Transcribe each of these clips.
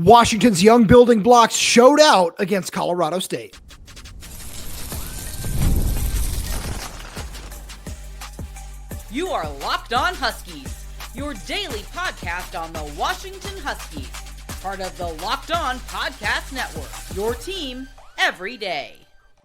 Washington's young building blocks showed out against Colorado State. You are Locked On Huskies, your daily podcast on the Washington Huskies, part of the Locked On Podcast Network, your team every day.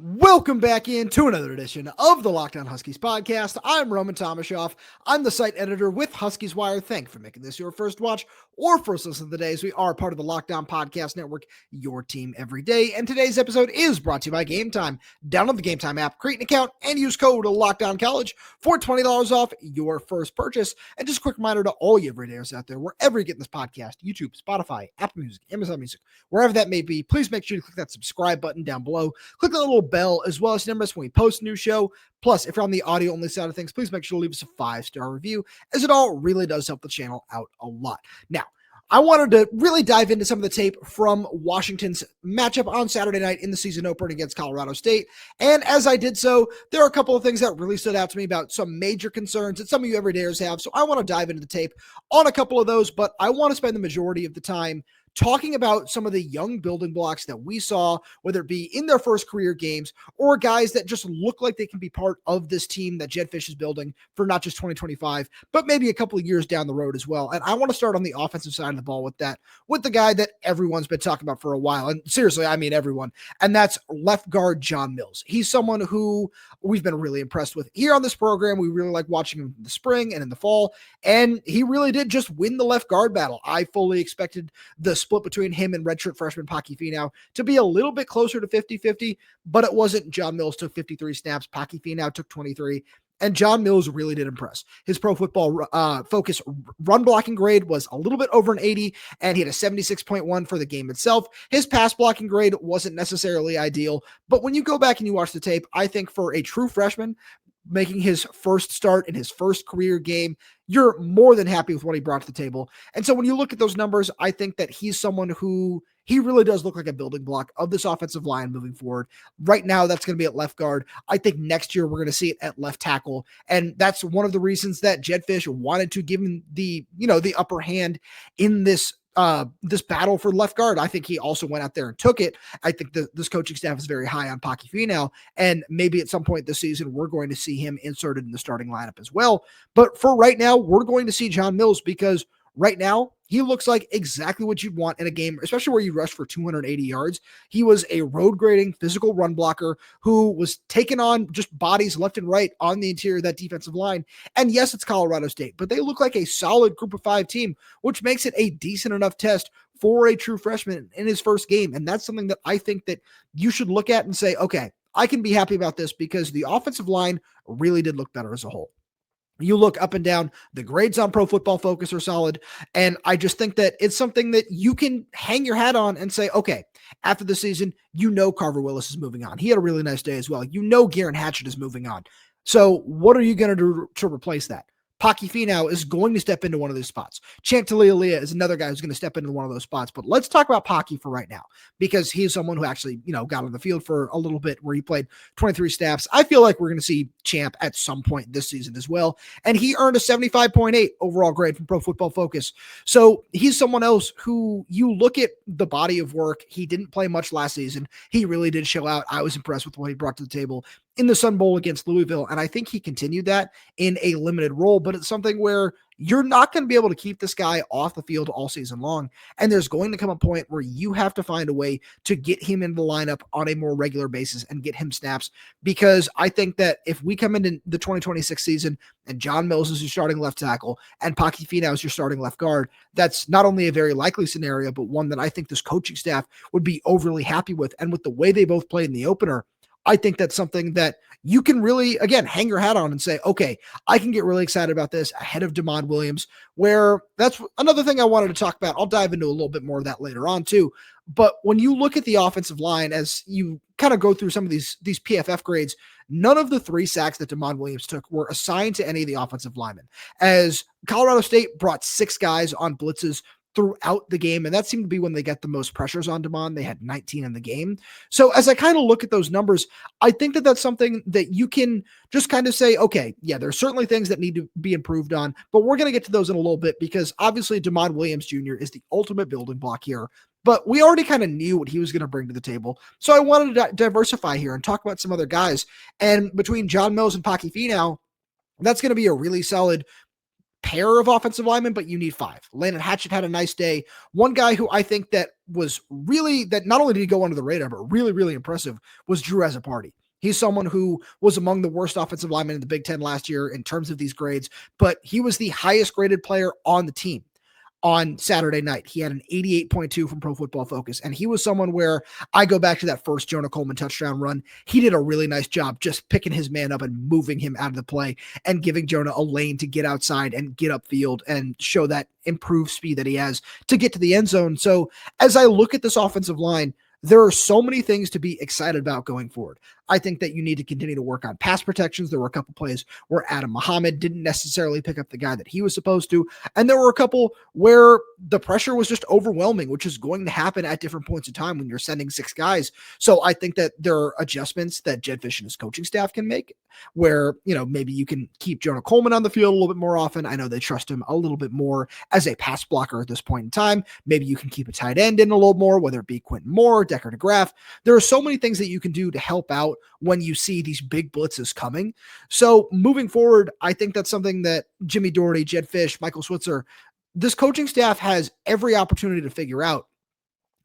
Welcome back into another edition of the Locked On Huskies podcast. I'm Roman Tomashoff. I'm the site editor with Huskies Wire. Thank you for making this your first watch or first listen of the day, as we are part of the Locked On Podcast Network, your team every day. And today's episode is brought to you by Game Time. Download the Game Time app, create an account, and use code LOCKEDONCollege for $20 off your first purchase. And just a quick reminder to all you everydayers out there, wherever you get this podcast, YouTube, Spotify, Apple Music, Amazon Music, wherever that may be, please make sure you click that subscribe button down below. Click the little bell as well as numbers when we post a new show. Plus, if you're on the audio only side of things, please make sure to leave us a 5-star review, as it all really does help the channel out a lot. Now, I wanted to really dive into some of the tape from Washington's matchup on Saturday night in the season opener against Colorado State. And as I did so, there are a couple of things that really stood out to me about some major concerns that some of you everydayers have. So I want to dive into the tape on a couple of those, but I want to spend the majority of the time talking about some of the young building blocks that we saw, whether it be in their first career games or guys that just look like they can be part of this team that Jedd Fisch is building for not just 2025, but maybe a couple of years down the road as well. And I want to start on the offensive side of the ball with that, with the guy that everyone's been talking about for a while. And seriously, I mean everyone. And that's left guard John Mills. He's someone who we've been really impressed with here on this program. We really like watching him in the spring and in the fall. And he really did just win the left guard battle. I fully expected the split between him and redshirt freshman Paki Finau to be a little bit closer to 50-50, but it wasn't. John Mills took 53 snaps, Paki Finau took 23, and John Mills really did impress. His Pro Football Focus run blocking grade was a little bit over an 80, and he had a 76.1 for the game itself. His pass blocking grade wasn't necessarily ideal, but when you go back and you watch the tape, I think for a true freshman making his first start in his first career game, you're more than happy with what he brought to the table. And so when you look at those numbers, I think that he's someone who he really does look like a building block of this offensive line moving forward. Right now, that's going to be at left guard. I think next year we're going to see it at left tackle. And that's one of the reasons that Jedd Fisch wanted to give him the upper hand in this battle for left guard. I think he also went out there and took it. I think this coaching staff is very high on Paki Finau, and maybe at some point this season, we're going to see him inserted in the starting lineup as well. But for right now, we're going to see John Mills, because right now, he looks like exactly what you'd want in a game, especially where you rush for 280 yards. He was a road grading physical run blocker who was taking on just bodies left and right on the interior of that defensive line. And yes, it's Colorado State, but they look like a solid group of 5 team, which makes it a decent enough test for a true freshman in his first game. And that's something that I think that you should look at and say, okay, I can be happy about this, because the offensive line really did look better as a whole. You look up and down, the grades on Pro Football Focus are solid. And I just think that it's something that you can hang your hat on and say, okay, after the season, Carver Willis is moving on. He had a really nice day as well. Garen Hatchett is moving on. So what are you going to do to replace that? Paki Finau is going to step into one of those spots. Chantilly is another guy who's going to step into one of those spots. But let's talk about Paki for right now, because he's someone who actually, got on the field for a little bit, where he played 23 snaps. I feel like we're going to see Champ at some point this season as well. And he earned a 75.8 overall grade from Pro Football Focus. So he's someone else who, you look at the body of work. He didn't play much last season. He really did show out. I was impressed with what he brought to the table in the Sun Bowl against Louisville. And I think he continued that in a limited role, but it's something where you're not going to be able to keep this guy off the field all season long. And there's going to come a point where you have to find a way to get him into the lineup on a more regular basis and get him snaps. Because I think that if we come into the 2026 season and John Mills is your starting left tackle and Paki Finau is your starting left guard, that's not only a very likely scenario, but one that I think this coaching staff would be overly happy with. And with the way they both played in the opener, I think that's something that you can really, again, hang your hat on and say, okay, I can get really excited about this ahead of Demond Williams, where that's another thing I wanted to talk about. I'll dive into a little bit more of that later on too. But when you look at the offensive line, as you kind of go through some of these PFF grades, none of the 3 sacks that Demond Williams took were assigned to any of the offensive linemen, as Colorado State brought 6 guys on blitzes throughout the game, and that seemed to be when they got the most pressures on Dezmen. They had 19 in the game. So as I kind of look at those numbers, I think that that's something that you can just kind of say, okay, yeah, there's certainly things that need to be improved on, but we're going to get to those in a little bit, because obviously Demond Williams Jr. is the ultimate building block here but we already kind of knew what he was going to bring to the table. So I wanted to diversify here and talk about some other guys. And between John Mills and Paki Finau, that's going to be a really solid pair of offensive linemen, but you need 5. Landon Hatchett had a nice day. One guy who I think that was really, that not only did he go under the radar, but really, really impressive was Drew Azzopardi. He's someone who was among the worst offensive linemen in the Big Ten last year in terms of these grades, but he was the highest graded player on the team. On Saturday night, he had an 88.2 from Pro Football Focus, and he was someone where I go back to that first Jonah Coleman touchdown run. He did a really nice job just picking his man up and moving him out of the play and giving Jonah a lane to get outside and get upfield and show that improved speed that he has to get to the end zone. So as I look at this offensive line, there are so many things to be excited about going forward. I think that you need to continue to work on pass protections. There were a couple plays where Adam Mohammed didn't necessarily pick up the guy that he was supposed to. And there were a couple where the pressure was just overwhelming, which is going to happen at different points in time when you're sending 6 guys. So I think that there are adjustments that Jedd Fisch and his coaching staff can make where, maybe you can keep Jonah Coleman on the field a little bit more often. I know they trust him a little bit more as a pass blocker at this point in time. Maybe you can keep a tight end in a little more, whether it be Quentin Moore, Decker DeGraff. There are so many things that you can do to help out when you see these big blitzes coming. So moving forward, I think that's something that Jimmy Doherty, Jedd Fisch, Michael Switzer, this coaching staff has every opportunity to figure out.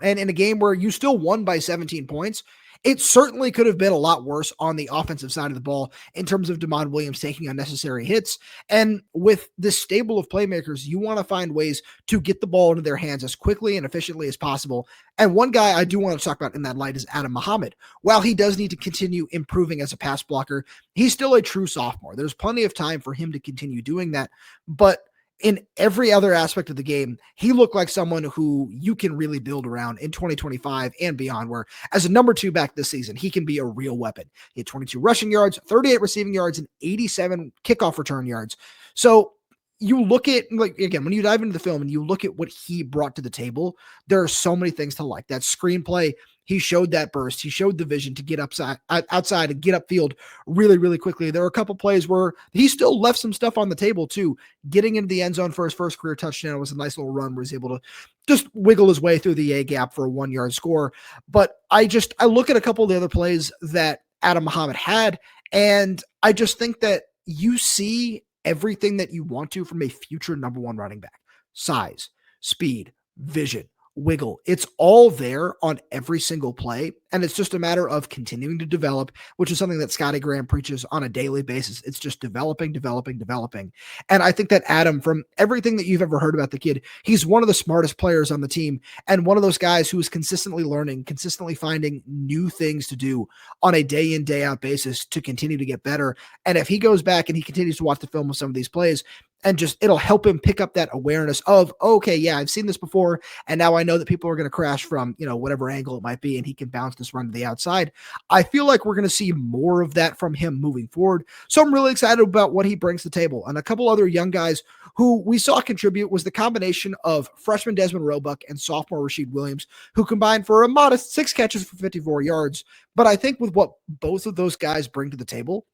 And in a game where you still won by 17 points, it certainly could have been a lot worse on the offensive side of the ball in terms of Demond Williams taking unnecessary hits. And with this stable of playmakers, you want to find ways to get the ball into their hands as quickly and efficiently as possible. And one guy I do want to talk about in that light is Adam Mohammed. While he does need to continue improving as a pass blocker, he's still a true sophomore. There's plenty of time for him to continue doing that. But in every other aspect of the game, he looked like someone who you can really build around in 2025 and beyond, where as a number 2 back this season, he can be a real weapon. He had 22 rushing yards, 38 receiving yards, and 87 kickoff return yards. So you look at, again, when you dive into the film and you look at what he brought to the table, there are so many things to like. That screenplay, he showed that burst. He showed the vision to get outside and get upfield really, really quickly. There were a couple plays where he still left some stuff on the table too. Getting into the end zone for his first career touchdown was a nice little run where he's able to just wiggle his way through the A gap for a 1-yard score. But I look at a couple of the other plays that Adam Mohammed had, and I just think that you see everything that you want to from a future number 1 running back. Size, speed, vision, wiggle. It's all there on every single play. And it's just a matter of continuing to develop, which is something that Scotty Graham preaches on a daily basis. It's just developing. And I think that Adam, from everything that you've ever heard about the kid, he's one of the smartest players on the team and one of those guys who is consistently learning, consistently finding new things to do on a day in, day out basis to continue to get better. And if he goes back and he continues to watch the film of some of these plays, and just it'll help him pick up that awareness of, okay, yeah, I've seen this before, and now I know that people are going to crash from, whatever angle it might be, and he can bounce this run to the outside. I feel like we're going to see more of that from him moving forward. So I'm really excited about what he brings to the table. And a couple other young guys who we saw contribute was the combination of freshman Dezmen Roebuck and sophomore Rashid Williams, who combined for a modest 6 catches for 54 yards. But I think with what both of those guys bring to the table,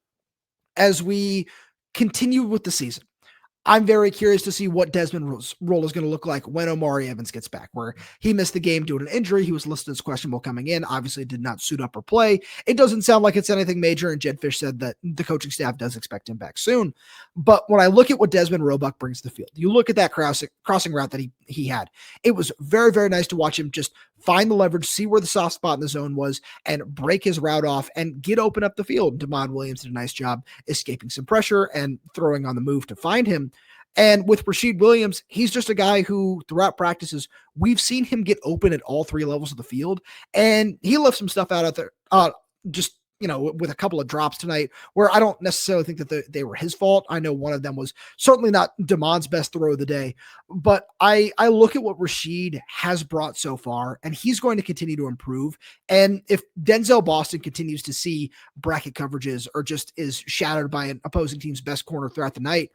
as we continue with the season, I'm very curious to see what Dezmen's role is going to look like when Omari Evans gets back, where he missed the game due to an injury. He was listed as questionable coming in, obviously did not suit up or play. It doesn't sound like it's anything major, and Jedd Fisch said that the coaching staff does expect him back soon. But when I look at what Dezmen Roebuck brings to the field, you look at that crossing route that he had. It was very, very nice to watch him just find the leverage, see where the soft spot in the zone was, and break his route off and get open up the field. Demond Williams did a nice job escaping some pressure and throwing on the move to find him. And with Rashid Williams, he's just a guy who throughout practices, we've seen him get open at all 3 levels of the field. And he left some stuff out there, with a couple of drops tonight where I don't necessarily think that they were his fault. I know one of them was certainly not Demond's best throw of the day, but I look at what Rashid has brought so far, and he's going to continue to improve. And if Denzel Boston continues to see bracket coverages or just is shattered by an opposing team's best corner throughout the night,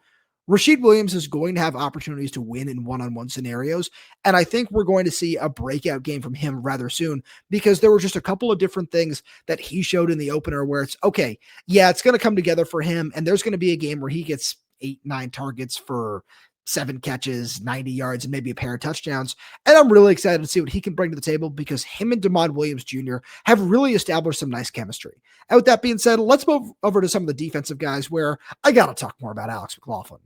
Rashid Williams is going to have opportunities to win in one-on-one scenarios. And I think we're going to see a breakout game from him rather soon, because there were just a couple of different things that he showed in the opener where it's okay. Yeah, it's going to come together for him. And there's going to be a game where he gets 8-9 targets for 7 catches, 90 yards, and maybe a pair of touchdowns. And I'm really excited to see what he can bring to the table because him and Damon Williams Jr. have really established some nice chemistry. And with that being said, let's move over to some of the defensive guys where I got to talk more about Alex McLaughlin.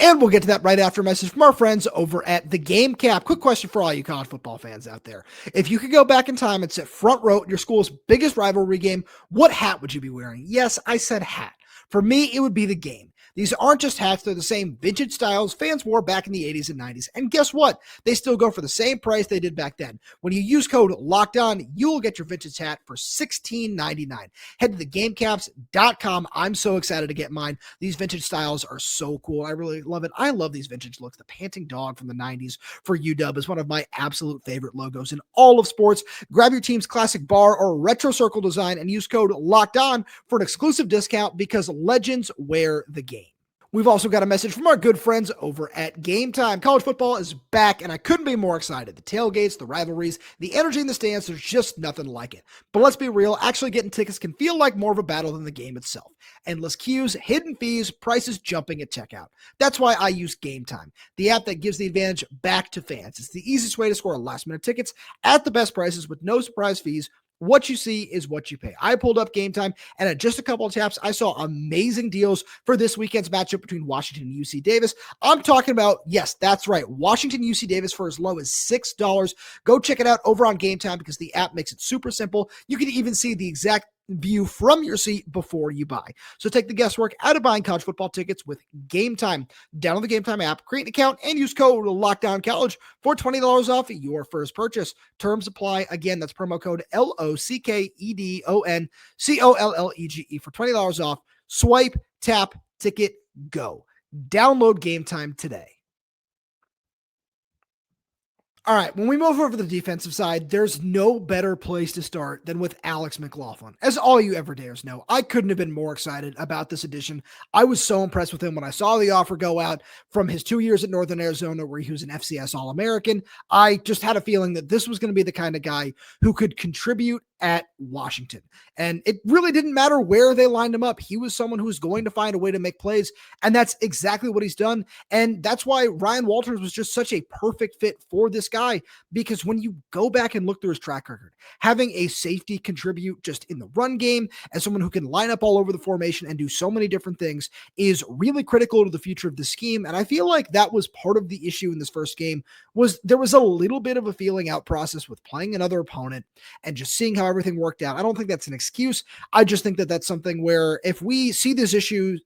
And we'll get to that right after a message from our friends over at The Game Cap. Quick question for all you college football fans out there. If you could go back in time and sit front row at your school's biggest rivalry game, what hat would you be wearing? Yes, I said hat. For me, it would be the game. These aren't just hats, they're the same vintage styles fans wore back in the 80s and 90s. And guess what? They still go for the same price they did back then. When you use code LOCKEDON, you will get your vintage hat for $16.99. Head to thegamecaps.com. I'm so excited to get mine. These vintage styles are so cool. I really love it. I love these vintage looks. The panting dog from the 90s for UW is one of my absolute favorite logos in all of sports. Grab your team's classic bar or retro circle design and use code LOCKEDON for an exclusive discount because legends wear the game. We've also got a message from our good friends over at Game Time. College football is back, and I couldn't be more excited. The tailgates, the rivalries, the energy in the stands, there's just nothing like it. But let's be real, actually getting tickets can feel like more of a battle than the game itself. Endless queues, hidden fees, prices jumping at checkout. That's why I use Game Time, the app that gives the advantage back to fans. It's the easiest way to score last-minute tickets at the best prices with no surprise fees. What you see is what you pay. I pulled up Game Time, and at just a couple of taps, I saw amazing deals for this weekend's matchup between Washington and UC Davis. I'm talking about, yes, that's right, Washington UC Davis for as low as $6. Go check it out over on Game Time because the app makes it super simple. You can even see the exact view from your seat before you buy. So take the guesswork out of buying college football tickets with Game Time. Download the Game Time app, create an account, and use code LOCKDOWNCollege for $20 off your first purchase. Terms apply. Again, that's promo code LOCKEDONCOLLEGE for $20 off. Swipe, tap, ticket, go. Download Game Time today. All right, when we move over to the defensive side, there's no better place to start than with Alex McLaughlin. As all you everydayers know, I couldn't have been more excited about this addition. I was so impressed with him when I saw the offer go out from his 2 years at Northern Arizona where he was an FCS All-American. I just had a feeling that this was going to be the kind of guy who could contribute at Washington. And it really didn't matter where they lined him up. He was someone who was going to find a way to make plays, and that's exactly what he's done. And that's why Ryan Walters was just such a perfect fit for this guy, because when you go back and look through his track record, having a safety contribute just in the run game and someone who can line up all over the formation and do so many different things is really critical to the future of the scheme. And I feel like that was part of the issue in this first game, was there was a little bit of a feeling out process with playing another opponent and just seeing how everything worked out. I don't think that's an excuse. I just think that that's something where if we see these issues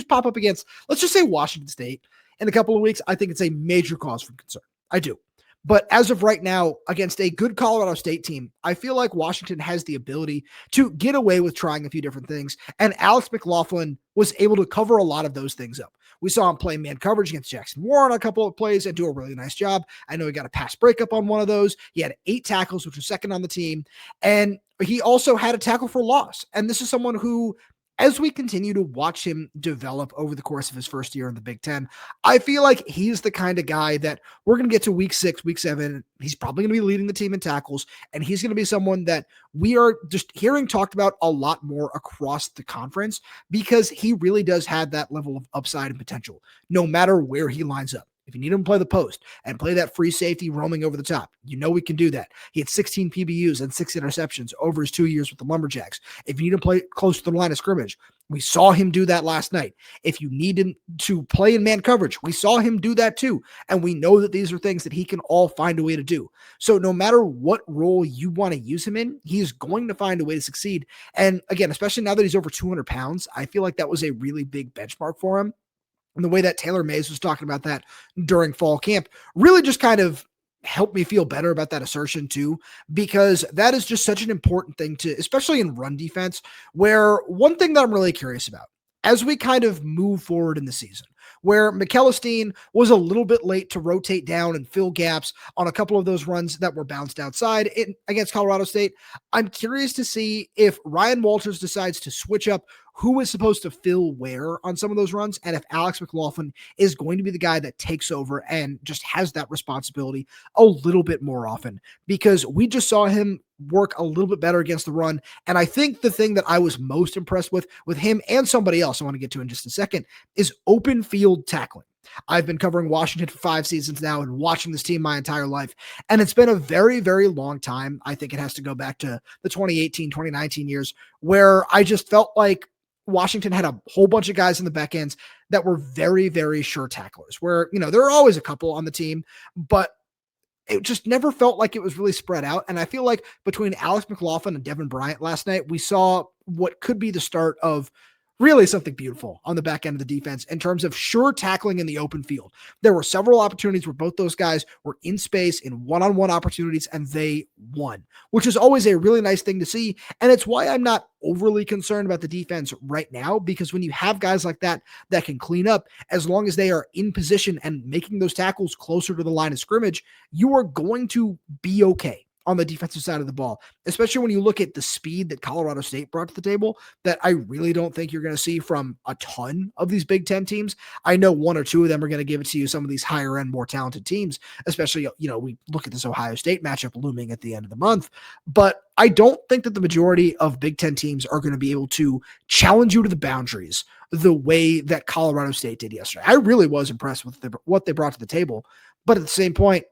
pop up against, let's just say Washington State in a couple of weeks, I think it's a major cause for concern. I do. But as of right now, against a good Colorado State team, I feel like Washington has the ability to get away with trying a few different things. And Alex McLaughlin was able to cover a lot of those things up. We saw him play man coverage against Jackson Warren on a couple of plays and do a really nice job. I know he got a pass breakup on one of those. He had 8 tackles, which was second on the team. And he also had a tackle for loss. And this is someone who, as we continue to watch him develop over the course of his first year in the Big Ten, I feel like he's the kind of guy that we're going to get to week 6, week 7. He's probably going to be leading the team in tackles, and he's going to be someone that we are just hearing talked about a lot more across the conference because he really does have that level of upside and potential, no matter where he lines up. If you need him to play the post and play that free safety roaming over the top, you know we can do that. He had 16 PBUs and 6 interceptions over his 2 years with the Lumberjacks. If you need him to play close to the line of scrimmage, we saw him do that last night. If you need him to play in man coverage, we saw him do that too. And we know that these are things that he can all find a way to do. So no matter what role you want to use him in, he's going to find a way to succeed. And again, especially now that he's over 200 pounds, I feel like that was a really big benchmark for him. And the way that Taylor Mays was talking about that during fall camp really just kind of helped me feel better about that assertion too, because that is just such an important thing to, especially in run defense, where one thing that I'm really curious about as we kind of move forward in the season, where McEllisteen was a little bit late to rotate down and fill gaps on a couple of those runs that were bounced outside against Colorado State. I'm curious to see if Ryan Walters decides to switch up who is supposed to fill where on some of those runs, and if Alex McLaughlin is going to be the guy that takes over and just has that responsibility a little bit more often, because we just saw him work a little bit better against the run. And I think the thing that I was most impressed with him and somebody else I want to get to in just a second is open field tackling. I've been covering Washington for 5 seasons now and watching this team my entire life. And it's been a very, very long time. I think it has to go back to the 2018, 2019 years where I just felt like Washington had a whole bunch of guys in the back ends that were very, very sure tacklers, where, there are always a couple on the team, but it just never felt like it was really spread out. And I feel like between Alex McLaughlin and Devin Bryant last night, we saw what could be the start of really something beautiful on the back end of the defense in terms of sure tackling in the open field. There were several opportunities where both those guys were in space in one-on-one opportunities and they won, which is always a really nice thing to see. And it's why I'm not overly concerned about the defense right now, because when you have guys like that can clean up, as long as they are in position and making those tackles closer to the line of scrimmage, you are going to be okay on the defensive side of the ball, especially when you look at the speed that Colorado State brought to the table that I really don't think you're going to see from a ton of these Big Ten teams. I know 1 or 2 of them are going to give it to you, some of these higher end, more talented teams, especially, we look at this Ohio State matchup looming at the end of the month, but I don't think that the majority of Big Ten teams are going to be able to challenge you to the boundaries the way that Colorado State did yesterday. I really was impressed with what they brought to the table, but at the same point,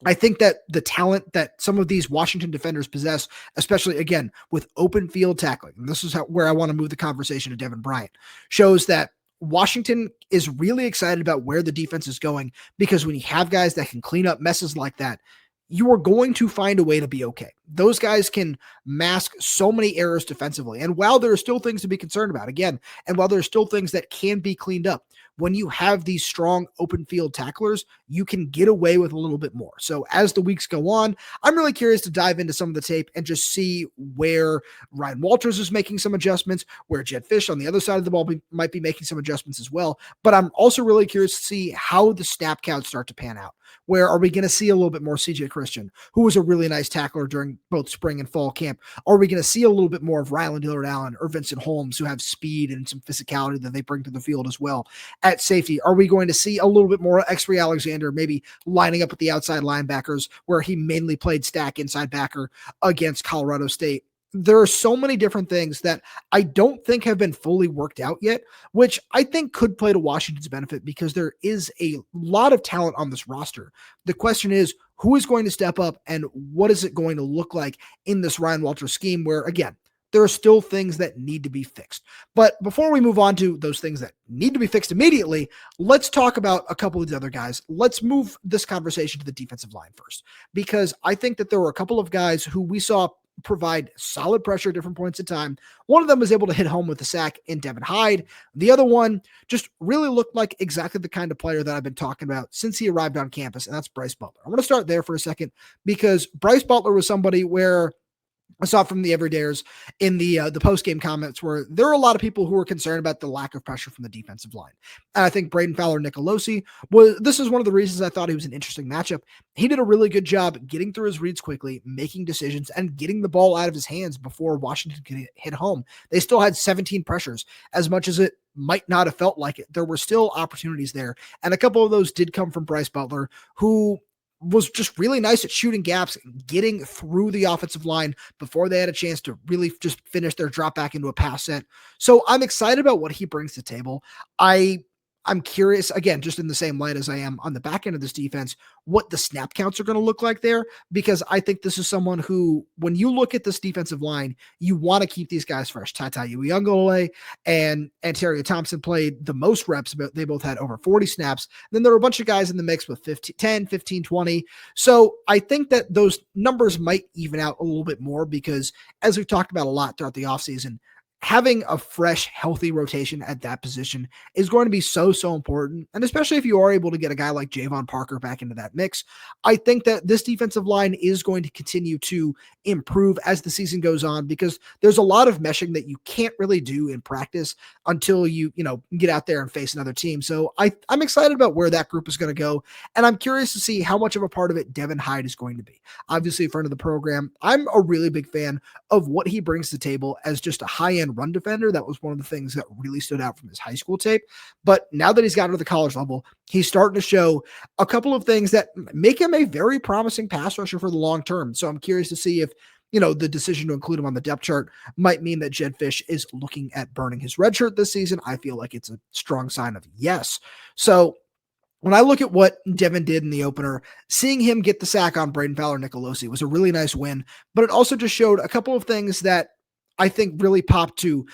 I think that the talent that some of these Washington defenders possess, especially again with open field tackling, and this is where I want to move the conversation to Devin Bryant, shows that Washington is really excited about where the defense is going, because when you have guys that can clean up messes like that, you are going to find a way to be okay. Those guys can mask so many errors defensively. And while there are still things to be concerned about, again, and while there are still things that can be cleaned up, when you have these strong open field tacklers, you can get away with a little bit more. So as the weeks go on, I'm really curious to dive into some of the tape and just see where Ryan Walters is making some adjustments, where Jedd Fisch on the other side of the ball might be making some adjustments as well. But I'm also really curious to see how the snap counts start to pan out. Where are we going to see a little bit more CJ Christian, who was a really nice tackler during both spring and fall camp? Are we going to see a little bit more of Ryland Dillard-Allen or Vincent Holmes, who have speed and some physicality that they bring to the field as well? At safety, are we going to see a little bit more X-Ray Alexander maybe lining up with the outside linebackers, where he mainly played stack inside backer against Colorado State? There are so many different things that I don't think have been fully worked out yet, which I think could play to Washington's benefit, because there is a lot of talent on this roster. The question is, who is going to step up and what is it going to look like in this Ryan Walters scheme, where, again, there are still things that need to be fixed. But before we move on to those things that need to be fixed immediately, let's talk about a couple of the other guys. Let's move this conversation to the defensive line first, because I think that there were a couple of guys who we saw provide solid pressure at different points in time. One of them was able to hit home with a sack in Devin Hyde. The other one just really looked like exactly the kind of player that I've been talking about since he arrived on campus, and that's Bryce Butler. I want to start there for a second, because Bryce Butler was somebody where I saw from the everydayers in the post-game comments where there are a lot of people who were concerned about the lack of pressure from the defensive line. And I think Braden Fowler-Nicolosi this is one of the reasons I thought he was an interesting matchup. He did a really good job getting through his reads quickly, making decisions, and getting the ball out of his hands before Washington could hit home. They still had 17 pressures. As much as it might not have felt like it, there were still opportunities there. And a couple of those did come from Bryce Butler, who was just really nice at shooting gaps, getting through the offensive line before they had a chance to really just finish their drop back into a pass set. So I'm excited about what he brings to the table. I'm curious, again, just in the same light as I am on the back end of this defense, what the snap counts are going to look like there, because I think this is someone who, when you look at this defensive line, you want to keep these guys fresh. Tata Uyunglele and Antario Thompson played the most reps, but they both had over 40 snaps. Then there were a bunch of guys in the mix with 10, 15, 20. So I think that those numbers might even out a little bit more, because as we've talked about a lot throughout the offseason, having a fresh, healthy rotation at that position is going to be so important. And especially if you are able to get a guy like Javon Parker back into that mix, I think that this defensive line is going to continue to improve as the season goes on, because there's a lot of meshing that you can't really do in practice until you get out there and face another team. So I'm excited about where that group is going to go. And I'm curious to see how much of a part of it Devin Hyde is going to be. Obviously, a friend of the program, I'm a really big fan of what he brings to the table as just a high-end big-end run defender. That was one of the things that really stood out from his high school tape. But now that he's gotten to the college level, he's starting to show a couple of things that make him a very promising pass rusher for the long term. So I'm curious to see if, the decision to include him on the depth chart might mean that Jedd Fisch is looking at burning his red shirt this season. I feel like it's a strong sign of yes. So when I look at what Devin did in the opener, seeing him get the sack on Braden Fowler-Nicolosi was a really nice win, but it also just showed a couple of things that I think really popped to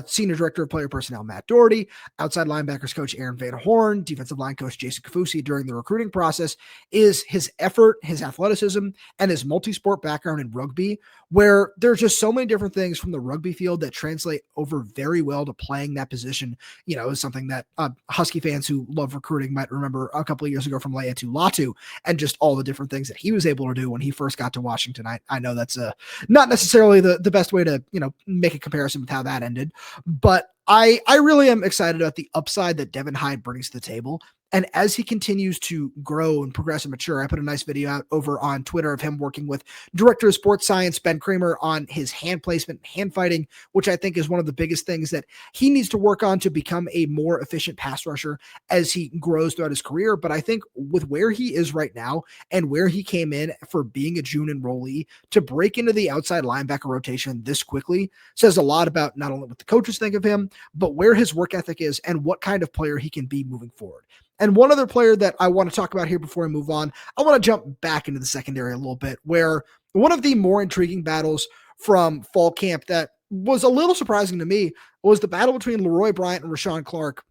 Senior Director of Player Personnel Matt Doherty, outside linebackers coach Aaron Van Horn, defensive line coach Jason Kafusi during the recruiting process, is his effort, his athleticism, and his multi-sport background in rugby, where there's just so many different things from the rugby field that translate over very well to playing that position. Is something that Husky fans who love recruiting might remember a couple of years ago from Laiatu Latu, and just all the different things that he was able to do when he first got to Washington. I know that's not necessarily the best way to make a comparison with how that ended. But I really am excited about the upside that Devin Hyde brings to the table. And as he continues to grow and progress and mature, I put a nice video out over on Twitter of him working with Director of Sports Science, Ben Kramer, on his hand placement, hand fighting, which I think is one of the biggest things that he needs to work on to become a more efficient pass rusher as he grows throughout his career. But I think with where he is right now and where he came in for being a June enrollee, to break into the outside linebacker rotation this quickly says a lot about not only what the coaches think of him, but where his work ethic is and what kind of player he can be moving forward. And one other player that I want to talk about here before I move on, I want to jump back into the secondary a little bit, where one of the more intriguing battles from fall camp that was a little surprising to me was the battle between Leroy Bryant and Rashawn Clark,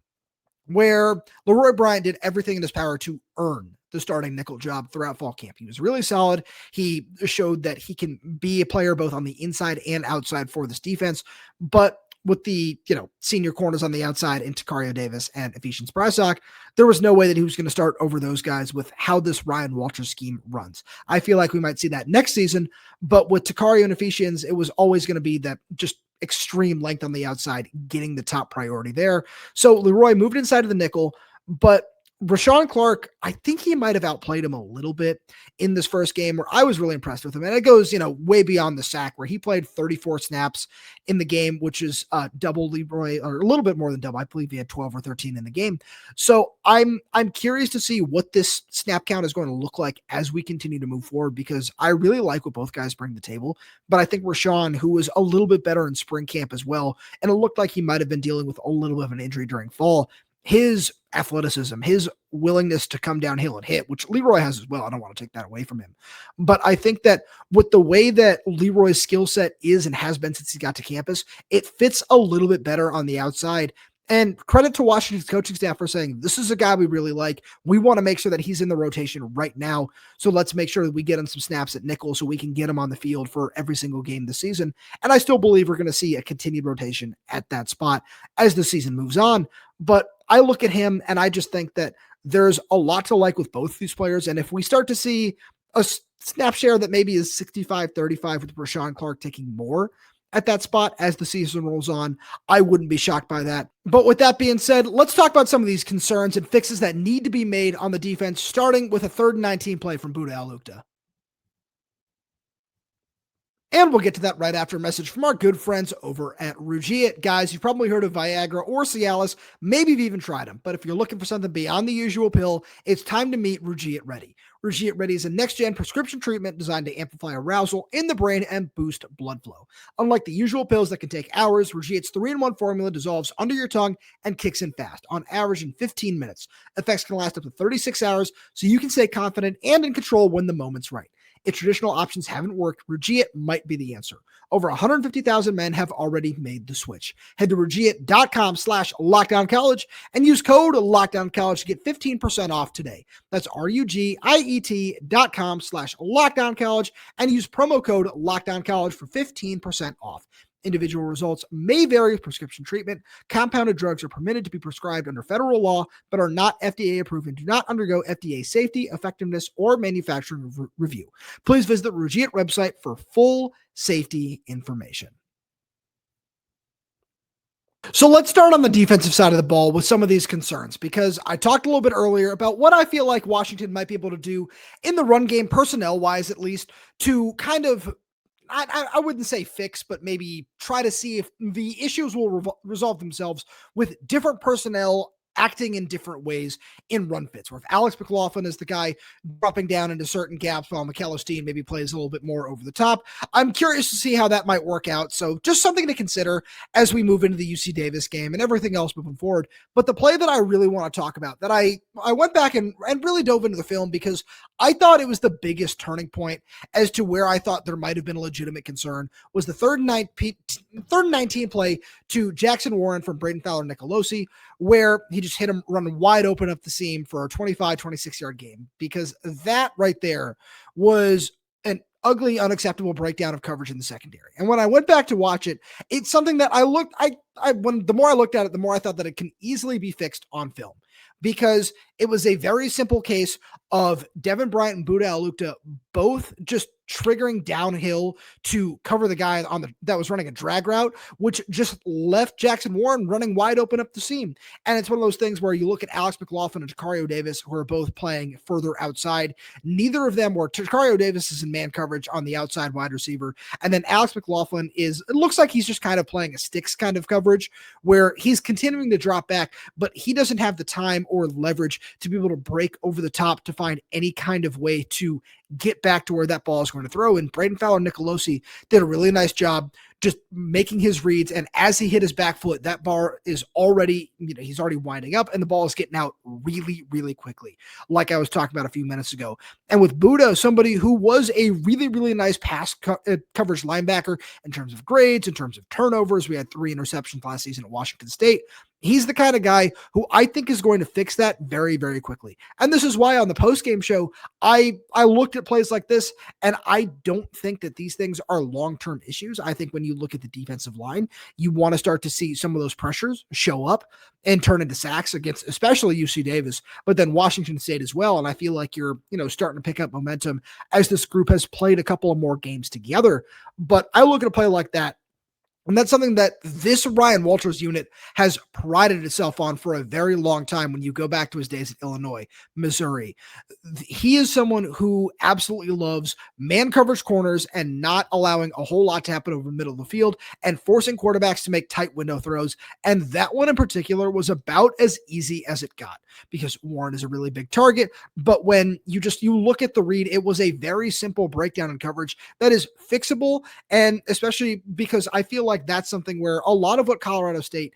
where Leroy Bryant did everything in his power to earn the starting nickel job throughout fall camp. He was really solid. He showed that he can be a player both on the inside and outside for this defense, but with the, senior corners on the outside in Takario Davis and Ephesians Brysock, there was no way that he was going to start over those guys with how this Ryan Walters scheme runs. I feel like we might see that next season, but with Takario and Ephesians, it was always going to be that just extreme length on the outside, getting the top priority there. So Leroy moved inside of the nickel, but Rashawn Clark, I think he might have outplayed him a little bit in this first game, where I was really impressed with him. And it goes, way beyond the sack, where he played 34 snaps in the game, which is double Leroy, or a little bit more than double. I believe he had 12 or 13 in the game. So I'm curious to see what this snap count is going to look like as we continue to move forward, because I really like what both guys bring to the table. But I think Rashawn, who was a little bit better in spring camp as well, and it looked like he might have been dealing with a little bit of an injury during fall, his athleticism, his willingness to come downhill and hit, which Leroy has as well. I don't want to take that away from him. But I think that with the way that Leroy's skill set is and has been since he got to campus, it fits a little bit better on the outside. And credit to Washington's coaching staff for saying, this is a guy we really like. We want to make sure that he's in the rotation right now. So let's make sure that we get him some snaps at nickel so we can get him on the field for every single game this season. And I still believe we're going to see a continued rotation at that spot as the season moves on. But I look at him and I just think that there's a lot to like with both these players. And if we start to see a snap share that maybe is 65-35 with Rashawn Clark taking more at that spot as the season rolls on, I wouldn't be shocked by that. But with that being said, let's talk about some of these concerns and fixes that need to be made on the defense, starting with a 3rd and 19 play from Buddah Al-Uqdah. And we'll get to that right after a message from our good friends over at Rashid. Guys, you've probably heard of Viagra or Cialis. Maybe you've even tried them. But if you're looking for something beyond the usual pill, it's time to meet Rashid Ready. Rashid Ready is a next-gen prescription treatment designed to amplify arousal in the brain and boost blood flow. Unlike the usual pills that can take hours, Rashid's 3-in-1 formula dissolves under your tongue and kicks in fast, on average in 15 minutes. Effects can last up to 36 hours, so you can stay confident and in control when the moment's right. If traditional options haven't worked, Rashid might be the answer. Over 150,000 men have already made the switch. Head to Rashid.com/LockdownCollege and use code LockdownCollege to get 15% off today. That's RUGIET.com/LockdownCollege and use promo code LockdownCollege for 15% off. Individual results may vary with prescription treatment. Compounded drugs are permitted to be prescribed under federal law, but are not FDA approved and do not undergo FDA safety, effectiveness, or manufacturing review. Please visit the Rashid website for full safety information. So let's start on the defensive side of the ball with some of these concerns, because I talked a little bit earlier about what I feel like Washington might be able to do in the run game, personnel-wise at least, to kind of I wouldn't say fix, but maybe try to see if the issues will resolve themselves with different personnel acting in different ways in run fits, where if Alex McLaughlin is the guy dropping down into certain gaps while McAllister maybe plays a little bit more over the top. I'm curious to see how that might work out. So just something to consider as we move into the UC Davis game and everything else moving forward. But the play that I really want to talk about, that I went back and really dove into the film because I thought it was the biggest turning point as to where I thought there might have been a legitimate concern, was the third and 19 play to Jackson Warren from Braden Fowler-Nicolosi, where he just hit him running wide open up the seam for a 25, 26-yard game, because that right there was an ugly, unacceptable breakdown of coverage in the secondary. And when I went back to watch it, it's something that the more I looked at it, the more I thought that it can easily be fixed on film, because it was a very simple case of Devin Bryant and Buddah Al-Uqdah both just triggering downhill to cover the guy that was running a drag route, which just left Jackson Warren running wide open up the seam. And it's one of those things where you look at Alex McLaughlin and Tacario Davis, who are both playing further outside. Neither of them Tacario Davis is in man coverage on the outside wide receiver. And then Alex McLaughlin it looks like he's just kind of playing a sticks kind of coverage where he's continuing to drop back, but he doesn't have the time or leverage to be able to break over the top to find any kind of way to get back to where that ball is going to throw. And Braden Fowler-Nicolosi did a really nice job just making his reads. And as he hit his back foot, that bar is already, he's already winding up and the ball is getting out really, really quickly, like I was talking about a few minutes ago. And with Buddah, somebody who was a really, really nice pass coverage linebacker in terms of grades, in terms of turnovers, we had 3 interceptions last season at Washington State. He's the kind of guy who I think is going to fix that very, very quickly. And this is why on the postgame show, I looked at plays like this, and I don't think that these things are long-term issues. I think when you look at the defensive line, you want to start to see some of those pressures show up and turn into sacks against especially UC Davis, but then Washington State as well. And I feel like you're, starting to pick up momentum as this group has played a couple of more games together. But I look at a play like that, and that's something that this Ryan Walters unit has prided itself on for a very long time. When you go back to his days at Illinois, Missouri, he is someone who absolutely loves man coverage corners and not allowing a whole lot to happen over the middle of the field and forcing quarterbacks to make tight window throws. And that one in particular was about as easy as it got, because Warren is a really big target. But when you look at the read, it was a very simple breakdown in coverage that is fixable. And especially because I feel like that's something where a lot of what Colorado State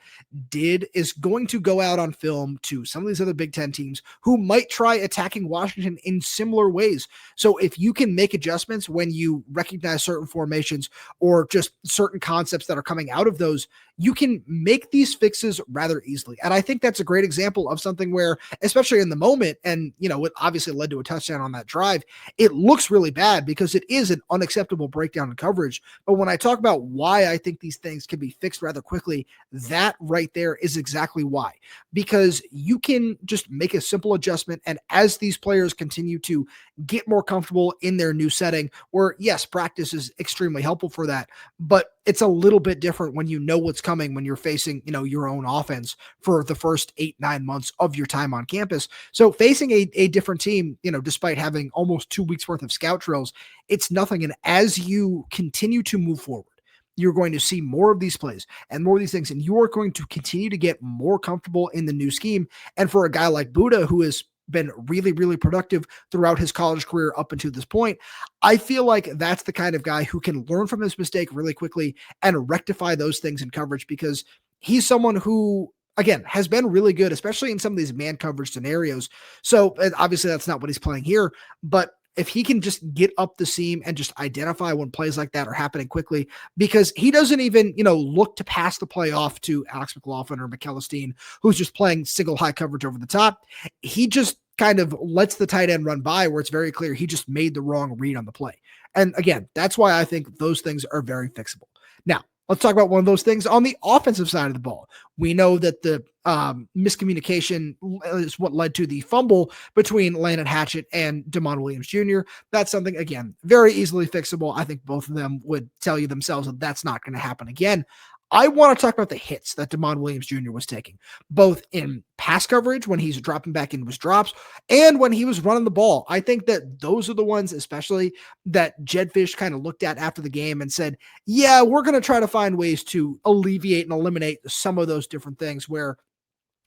did is going to go out on film to some of these other Big Ten teams who might try attacking Washington in similar ways. So if you can make adjustments when you recognize certain formations or just certain concepts that are coming out of those, you can make these fixes rather easily. And I think that's a great example of something where, especially in the moment, and it obviously led to a touchdown on that drive, it looks really bad because it is an unacceptable breakdown in coverage. But when I talk about why I think these things can be fixed rather quickly, that right there is exactly why. Because you can just make a simple adjustment, and as these players continue to get more comfortable in their new setting, where yes, practice is extremely helpful for that, but it's a little bit different when you know what's coming when you're facing, your own offense for the first 8-9 months of your time on campus. So facing a different team, despite having almost 2 weeks worth of scout drills, it's nothing. And as you continue to move forward, you're going to see more of these plays and more of these things, and you are going to continue to get more comfortable in the new scheme. And for a guy like Buddah, who has been really, really productive throughout his college career up until this point, I feel like that's the kind of guy who can learn from his mistake really quickly and rectify those things in coverage, because he's someone who, again, has been really good, especially in some of these man coverage scenarios. So obviously that's not what he's playing here, but if he can just get up the seam and just identify when plays like that are happening quickly, because he doesn't even, look to pass the play off to Alex McLaughlin or McAllister, who's just playing single high coverage over the top. He just kind of lets the tight end run by where it's very clear he just made the wrong read on the play. And again, that's why I think those things are very fixable. Now, let's talk about one of those things on the offensive side of the ball. We know that the miscommunication is what led to the fumble between Landon Hatchett and Damon Williams Jr. That's something, again, very easily fixable. I think both of them would tell you themselves that that's not going to happen again. I want to talk about the hits that Demond Williams Jr. was taking, both in pass coverage when he's dropping back into his drops and when he was running the ball. I think that those are the ones, especially that Jedd Fisch kind of looked at after the game and said, yeah, we're going to try to find ways to alleviate and eliminate some of those different things. Where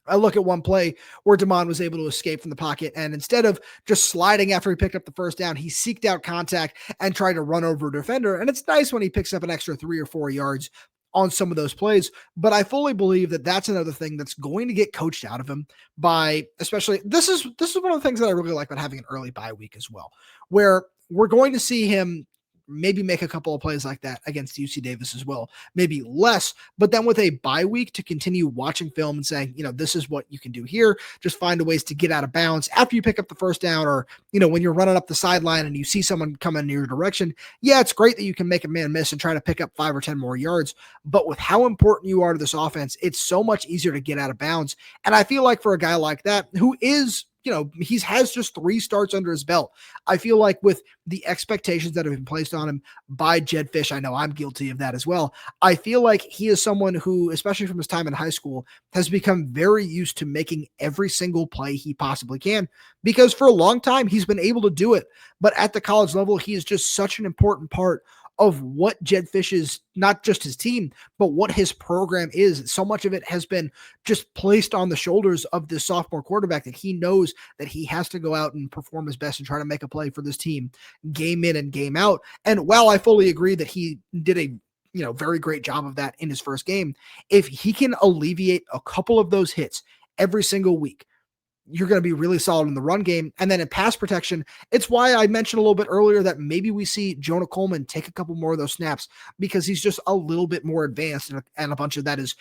I look at one play where Demond was able to escape from the pocket, and instead of just sliding after he picked up the first down, he seeked out contact and tried to run over a defender. And it's nice when he picks up an extra 3 or 4 yards on some of those plays, but I fully believe that that's another thing that's going to get coached out of him by, especially, this is one of the things that I really like about having an early bye week as well, where we're going to see him maybe make a couple of plays like that against UC Davis as well, maybe less, but then with a bye week to continue watching film and saying, this is what you can do here. Just find ways to get out of bounds after you pick up the first down, or, when you're running up the sideline and you see someone coming in your direction. Yeah, it's great that you can make a man miss and try to pick up 5 or 10 more yards, but with how important you are to this offense, it's so much easier to get out of bounds. And I feel like for a guy like that, who is, he has just 3 starts under his belt, I feel like with the expectations that have been placed on him by Jedd Fisch, I know I'm guilty of that as well. I feel like he is someone who, especially from his time in high school, has become very used to making every single play he possibly can, because for a long time he's been able to do it. But at the college level, he is just such an important part of what Jedd Fisch is, not just his team, but what his program is. So much of it has been just placed on the shoulders of this sophomore quarterback that he knows that he has to go out and perform his best and try to make a play for this team game in and game out. And while I fully agree that he did a very great job of that in his first game, if he can alleviate a couple of those hits every single week, you're going to be really solid in the run game. And then in pass protection, it's why I mentioned a little bit earlier that maybe we see Jonah Coleman take a couple more of those snaps, because he's just a little bit more advanced. And a bunch of that is,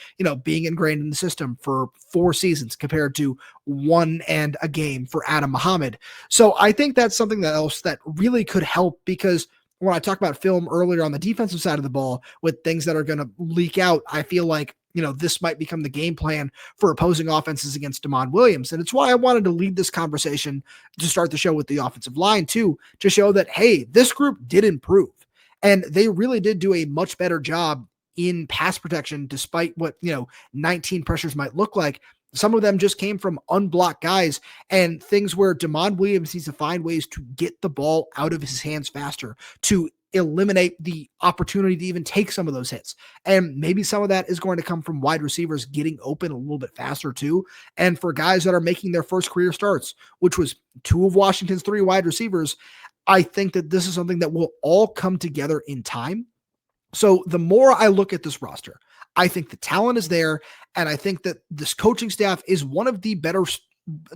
being ingrained in the system for 4 seasons compared to 1 and a game for Adam Mohammed. So I think that's something else that really could help, because when I talked about film earlier on the defensive side of the ball with things that are going to leak out, I feel like, this might become the game plan for opposing offenses against Demond Williams. And it's why I wanted to lead this conversation to start the show with the offensive line too, to show that, hey, this group did improve. And they really did do a much better job in pass protection, despite what, 19 pressures might look like. Some of them just came from unblocked guys and things where Demond Williams needs to find ways to get the ball out of his hands faster, to eliminate the opportunity to even take some of those hits. And maybe some of that is going to come from wide receivers getting open a little bit faster too. And for guys that are making their first career starts, which was 2 of Washington's 3 wide receivers, I think that this is something that will all come together in time. So the more I look at this roster, I think the talent is there. And I think that this coaching staff is one of the better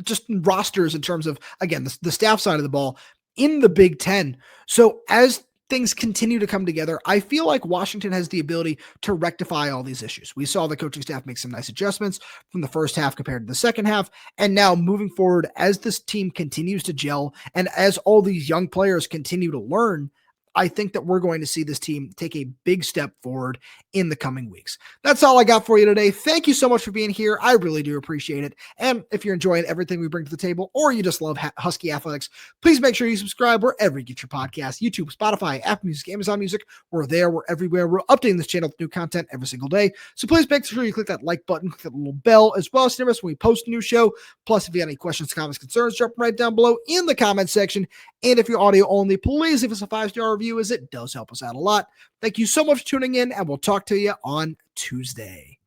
just rosters in terms of, again, the staff side of the ball in the Big Ten. So as things continue to come together, I feel like Washington has the ability to rectify all these issues. We saw the coaching staff make some nice adjustments from the first half compared to the second half. And now moving forward, as this team continues to gel and as all these young players continue to learn, I think that we're going to see this team take a big step forward in the coming weeks. That's all I got for you today. Thank you so much for being here. I really do appreciate it. And if you're enjoying everything we bring to the table, or you just love Husky athletics, please make sure you subscribe wherever you get your podcasts: YouTube, Spotify, Apple Music, Amazon Music. We're there. We're everywhere. We're updating this channel with new content every single day. So please make sure you click that like button, click that little bell, as well as never miss when we post a new show. Plus, if you have any questions, comments, concerns, drop them right down below in the comments section. And if you're audio only, please leave us a 5-star review, as it does help us out a lot. Thank you so much for tuning in, and we'll talk to you on Tuesday.